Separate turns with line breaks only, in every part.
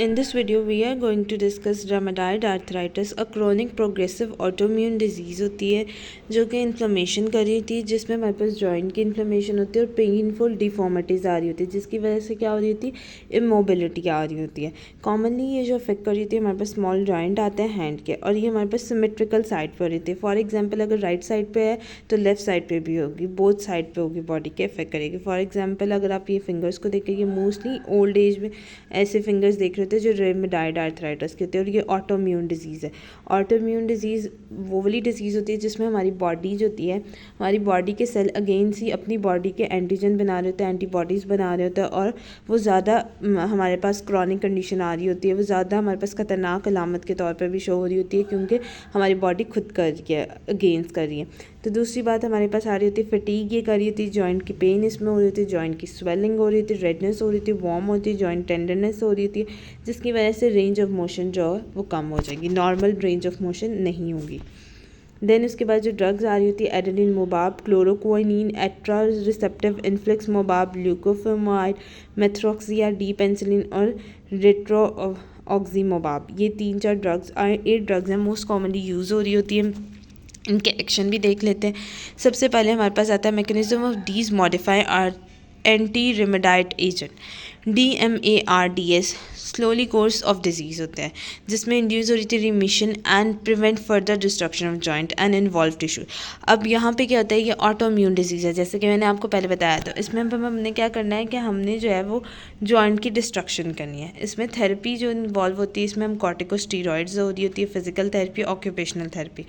In this video, we are going to discuss rheumatoid arthritis, a chronic progressive autoimmune disease होती है जो कि inflammation कर रही होती है, जिसमें हमारे पास जॉइंट की इन्फ्लेमेशन होती है और पेनफुल डिफॉर्मिटीज़ आ रही होती है, जिसकी वजह से क्या हो रही होती है, इमोबिलिटी आ रही होती है। कॉमनली ये जो अफेक्ट कर रही होती है, हमारे पास स्मॉल जॉइंट आते हैं हैंड के, और ये हमारे पास सिमेट्रिकल साइड पर रहती है। फॉर एग्जाम्पल, अगर राइट साइड पे है तो लेफ्ट साइड पे भी होगी, बोथ साइड पे होगी, बॉडी के अफेक्ट करेगी। फॉर एग्जाम्पल, अगर आप ये फिंगर्स को देखें, ये मोस्टली ओल्ड एज में ऐसे फिंगर्स देख रहे थे जो रेमेटाइड आर्थराइटिस के होते हैं, और ये ऑटोम्यून डिजीज़ है। ऑटोम्यून डिजीज़ वो वाली डिजीज़ होती है जिसमें हमारी बॉडी जो होती है, हमारी बॉडी के सेल अगेंस्ट ही अपनी बॉडी के एंटीजन बना रहे होते हैं, एंटीबॉडीज़ बना रहे होते हैं, और वो ज़्यादा हमारे पास क्रॉनिक कंडीशन आ रही होती है, वो ज़्यादा हमारे पास ख़तरनाक अलामत के तौर पर भी शो हो रही होती है, क्योंकि हमारी बॉडी खुद कर रही है, अगेंस्ट कर रही है। तो दूसरी बात हमारे पास आ रही होती है फटीग, ये कर रही होती है, जॉइंट की पेन इसमें हो रही होती है, जॉइंट की स्वेलिंग हो रही होती है, रेडनेस हो रही होती है, वार्म होती है, जॉइंट टेंडरनेस हो रही होती है, जिसकी वजह से रेंज ऑफ मोशन जो है वो कम हो जाएगी, नॉर्मल रेंज ऑफ मोशन नहीं होगी। देन उसके बाद जो ड्रग्स आ रही होती है, एडेलिन मोबाब, क्लोरोक्विनीन, एट्रा रिसेप्टिव इन्फ्लिक्स मोबाब, ल्यूकोफेमाइड, मेथ्रोक्सिया, डी पेंसिलिन और रेट्रो ऑक्सीमोबाब, ये 3-4 ड्रग्स 8 ड्रग्स हैं मोस्ट कॉमनली यूज़ हो रही होती है। इनके एक्शन भी देख लेते हैं। सबसे पहले हमारे पास आता है mechanism of disease modifying anti rheumatic agent, DMARDs slowly course of disease होता है, जिसमें इंड्यूस हो रही थी remission and prevent further destruction of joint and involve tissue. अब यहाँ पे क्या होता है, ये ऑटोम्यून डिजीज़ है, जैसे कि मैंने आपको पहले बताया था। इसमें हमने क्या करना है कि हमने जो है वो जॉइंट की डिस्ट्रक्शन करनी है। इसमें थेरेपी जो इन्वॉल्व होती है, इसमें हम कॉर्टिकोस्टीरॉइड्स हो रही होती है, फिजिकल थेरेपी, ऑक्यूपेशनल थेरेपी।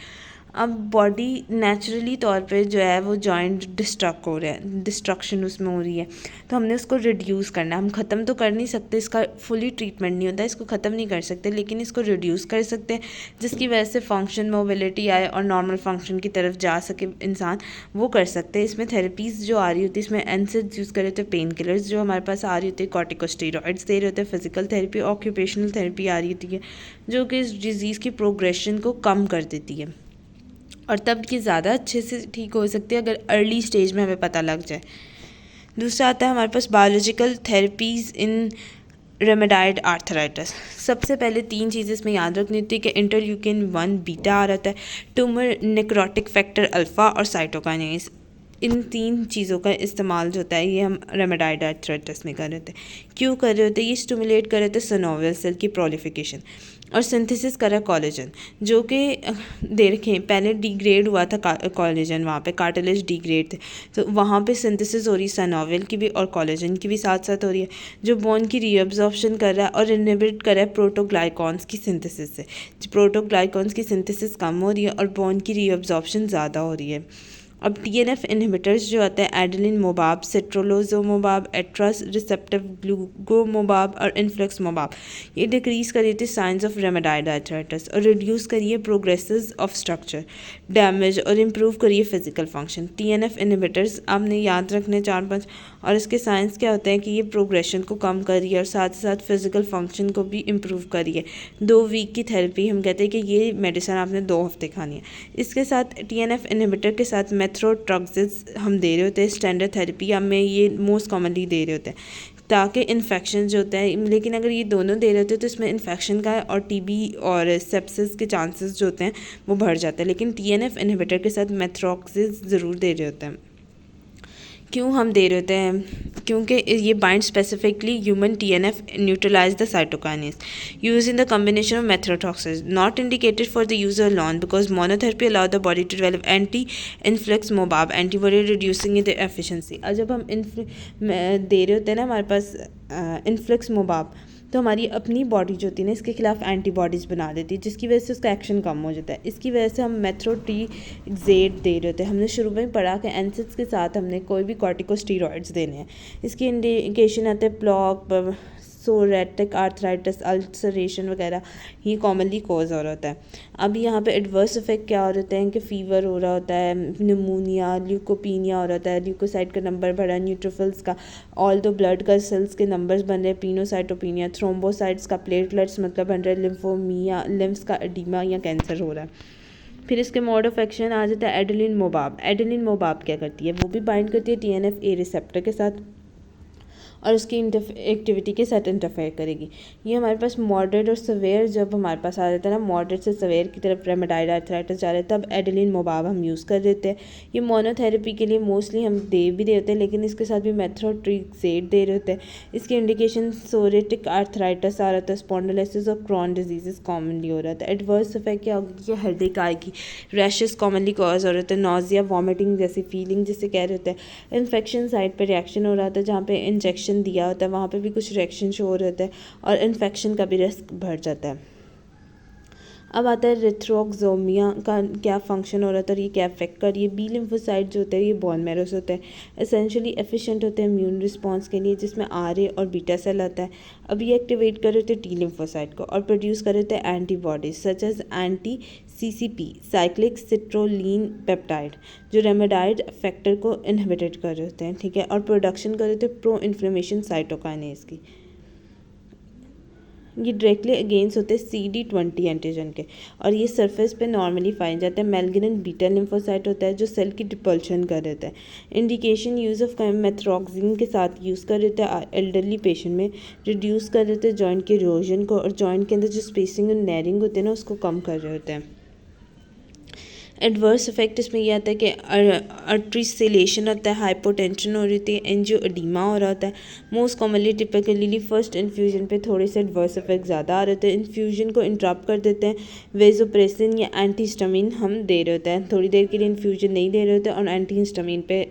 अब बॉडी नेचुरली तौर पे जो है वो जॉइंट डिस्ट्रक्ट हो रहा है, डिस्ट्रक्शन उसमें हो रही है, तो हमने उसको रिड्यूस करना है। हम ख़त्म तो कर नहीं सकते, इसका फुली ट्रीटमेंट नहीं होता, इसको ख़त्म नहीं कर सकते, लेकिन इसको रिड्यूस कर सकते हैं, जिसकी वजह से फंक्शन, मोबिलिटी आए और नॉर्मल फंक्शन की तरफ जा सके इंसान, वो कर सकते हैं। इसमें थेरेपीज़ जो आ रही होती है, इसमें एनसेड्स यूज़ कर रहे होते हैं, पेन किलर्स जो हमारे पास आ रही होती है, कॉर्टिकोस्टेरॉइड्स दे रहे होते हैं, फिजिकल थेरेपी, ऑक्यूपेशनल थेरेपी आ रही होती है, जो कि इस डिज़ीज़ की प्रोग्रेशन को कम कर देती है, और तब ये ज़्यादा अच्छे से ठीक हो सकती है अगर अर्ली स्टेज में हमें पता लग जाए। दूसरा आता है हमारे पास बायोलॉजिकल थेरेपीज़ इन रेमेडाइड आर्थराइटिस। सबसे पहले 3 चीज़ें इसमें याद रखनी होती है कि इंटरल्यूकिन 1 बीटा आ रहा है, ट्यूमर नेक्रोटिक फैक्टर अल्फ़ा और साइटोकाइनेज। इन 3 चीज़ों का इस्तेमाल जो होता है ये हम रेमेडाइड आर्थराइटिस में कर रहे थे। क्यों कर रहे होते हैं? ये स्टिमुलेट कर रहे थे सिनोवियल सेल की प्रोलिफिकेशन और सिंथेसिस करा कोलेजन, जो कि दे रखें पहले डिग्रेड हुआ था कोलेजन, वहाँ पे कार्टिलेज डिग्रेड थे, तो वहाँ पे सिंथेसिस हो रही है सिनोवियल की भी और कोलेजन की भी साथ साथ हो रही है, जो बोन की रीअब्जॉर्प्शन कर रहा है और इनहिबिट कर रहा है प्रोटोग्लाइकॉन्स की सिंथेसिस से। प्रोटोग्लाइकॉन्स की सिंथेसिस कम हो रही है और बोन की रीअब्जॉर्प्शन ज़्यादा हो रही है। अब TNF इनहिबिटर्स जो आते हैं, एडेलिन मोबाब, सेट्रोलोजोमोबाब, एट्रस रिसेप्टिव ग्लूकोमोबाब और इन्फ्लेक्स मोबाब, ये डिक्रीज करी थी साइंस ऑफ रेमेडाइड आर्थराइटिस और रिड्यूस करिए प्रोग्रेसेस ऑफ स्ट्रक्चर डैमेज और इम्प्रूव करिए फिजिकल फंक्शन। TNF इनहिबिटर्स आपने याद रखने 4-5, और इसके साइंस क्या होता है कि ये प्रोग्रेशन को कम करिए और साथ ही साथ फिजिकल फंक्शन को भी इम्प्रूव करिए। 2 वीक की थेरेपी, हम कहते हैं कि ये मेडिसिन आपने 2 हफ्ते खानी है। इसके साथ TNF इनहिबिटर के साथ मेथ्रोट्रॉक्सिस हम दे रहे होते हैं, स्टैंडर्ड थेरेपी हमें ये मोस्ट कॉमनली दे रहे होते हैं ताकि इन्फेक्शन जो होता है, लेकिन अगर ये दोनों दे रहे होते हैं तो इसमें इन्फेक्शन का और TB और सेप्सिस के चांसेस जो होते हैं वो बढ़ जाते हैं, लेकिन TNF इनहिबिटर के साथ मेथ्रोक्सिस ज़रूर दे रहे होते हैं। क्यों हम दे रहे होते हैं? क्योंकि ये bind specifically human TNF neutralize the cytokines use in the combination of methotrexate, not indicated for the user alone because monotherapy allow the body to develop anti infliximab antibody reducing the efficiency. और जब हम दे रहे होते हैं ना हमारे पास influx मोबाब, तो हमारी अपनी बॉडी जो होती है ना इसके खिलाफ एंटीबॉडीज़ बना देती है, जिसकी वजह से उसका एक्शन कम हो जाता है। इसकी वजह से हम मेथ्रोट्रेक्सेट दे रहे होते हैं। हमने शुरू में पढ़ा कि एनसेड्स के साथ हमने कोई भी कॉर्टिकोस्टेरॉइड्स देने हैं। इसकी इंडिकेशन आते हैं प्लॉक, सोरेटिक आर्थराइटिस, अल्सरेशन वगैरह, ये कॉमनली कॉज हो रहा होता है। अब यहाँ पे एडवर्स इफेक्ट क्या हो रहे हैं कि फ़ीवर हो रहा होता है, निमोनिया, ल्यूकोपीनिया हो रहा होता है, ल्यूकोसाइट का नंबर बढ़ा, न्यूट्रोफिल्स का, ऑल दो ब्लड का सेल्स के नंबर्स बन रहे हैं, पिनोसाइटोपिनिया, थ्रोम्बोसाइट्स का, प्लेटलेट्स मतलब बन रहे हैं, लिम्फोमिया, लिम्फ्स का एडीमा या कैंसर हो रहा है। फिर इसके मोड ऑफ एक्शन आ जाता है एडेलिन मोबाब। एडेलिन मोबाब क्या करती है? वो भी बाइंड करती है TNF-A रिसेप्टर के साथ और उसकी एक्टिविटी के साथ इंटरफेयर करेगी। ये हमारे पास मॉडरेट और सवेयर जब हमारे पास आ जाता है ना, मॉडरेट से सवेयर की तरफ रेमेडाइड आर्थराइटिस जा रहे हैं, तब एडेलिन मोबाब हम यूज़ कर देते हैं। ये मोनोथेरेपी के लिए मोस्टली हम दे भी देते हैं, लेकिन इसके साथ भी मेथोट्रेक्सेट दे रहे होते हैं। इसकी इंडिकेशन सोरेटिक आर्थराइटिस आ रहा था, स्पॉन्डिलोसिस और क्रॉन डिजीज़ कॉमनली हो रहा था। एडवर्स इफेक्ट क्या होगी कि हेडेक आएगी, रैशेस कॉमनली कॉज हो रहे थे, नोजिया वॉमिटिंग जैसी फीलिंग जिसे कह रहे होते हैं। इन्फेक्शन साइट पे रिएक्शन हो रहा था, जहाँ पे इंजेक्शन दिया होता है वहाँ पे भी कुछ रिएक्शन शो हो रहे थे और इन्फेक्शन का भी रिस्क बढ़ जाता है। अब आता है रिथ्रोक्सोमिया का क्या फंक्शन हो रहा था और ये क्या अफेक्ट कर रही है। बी लिम्फोसाइट जो होते हैं ये बोन मैरोस होते हैं, एसेंशियली एफिशिएंट होते हैं इम्यून रिस्पांस के लिए, जिसमें आर ए और बीटा सेल आता है। अब ये एक्टिवेट कर रहे थे टी लिम्फोसाइट को और प्रोड्यूस कर रहे थे antibodies such as anti CCP cyclic citrulline peptide, जो रेमेडाइड फैक्टर को इनहिबिटेड कर रहे होते हैं, ठीक है, और प्रोडक्शन कर रहे थे प्रो इन्फ्लेमेशन साइटोकाइनेज की। ये डायरेक्टली अगेंस्ट होते हैं CD20 एंटीजन के और ये सरफेस पे नॉर्मली पाए जाते हैं। मेलग्रेन बीटा लिम्फोसाइट होता है जो सेल की डिपल्शन कर देता है। इंडिकेशन यूज़ ऑफ मेथ्रोक्सिन के साथ यूज़ कर देते हैं एल्डरली पेशेंट में, रिड्यूस कर देते हैं जॉइंट के इरोजन को और जॉइंट के अंदर जो स्पेसिंग और नैरिंग होते हैं ना उसको कम कर रहे होते हैं। एडवर्स इफेक्ट इसमें यह आता है कि आर्ट्रीसिलेशन होता है, हाइपोटेंशन हो रही थी, एंजियोएडिमा हो रहा होता है। Most commonly typically first infusion पे थोड़े से एडवर्स इफेक्ट ज़्यादा आ रहे थे। इन्फ्यूजन को इंटरप्ट कर देते हैं, वेजोप्रेसिन या एंटीहिस्टामिन हम दे रहे होते हैं, थोड़ी देर के लिए इन्फ्यूजन नहीं दे रहे होते और एंटीहिस्टामिन पे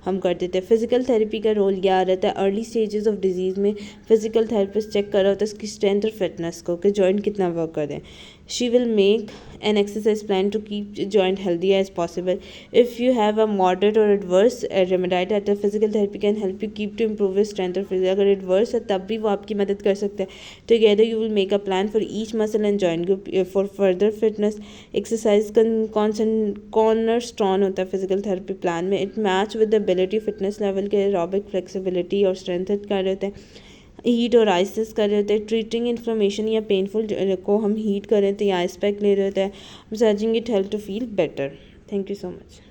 हम कर देते हैं। फिजिकल थेरेपी का रोल क्या रहता है, अर्ली स्टेजेस ऑफ डिजीज़ में फिजिकल थेरेपिस्ट चेक कर रहा होता है उसकी स्ट्रेंथ और फिटनेस को कि जॉइंट कितना वर्क कर रहे हैं। She will make an exercise plan to keep joint healthy as possible. If you have a moderate or adverse rheumatoid arthritis, physical therapy can help you keep to improve your strength or physical. अगर adverse है तब भी वो आपकी मदद कर सकते हैं। Together you will make a plan for each muscle and joint group for further fitness. Exercise cornerstone होता है physical therapy plan में। It match with the ability fitness level के aerobic flexibility और strength कर रहे होते हैं। हीट और आइसिस कर रहे होते हैं। ट्रीटिंग इन्फ्लेमेशन या पेनफुल को हम हीट कर रहे थे या आइस पैक ले रहे होते हैं। Massaging it help to feel better. Thank you so much.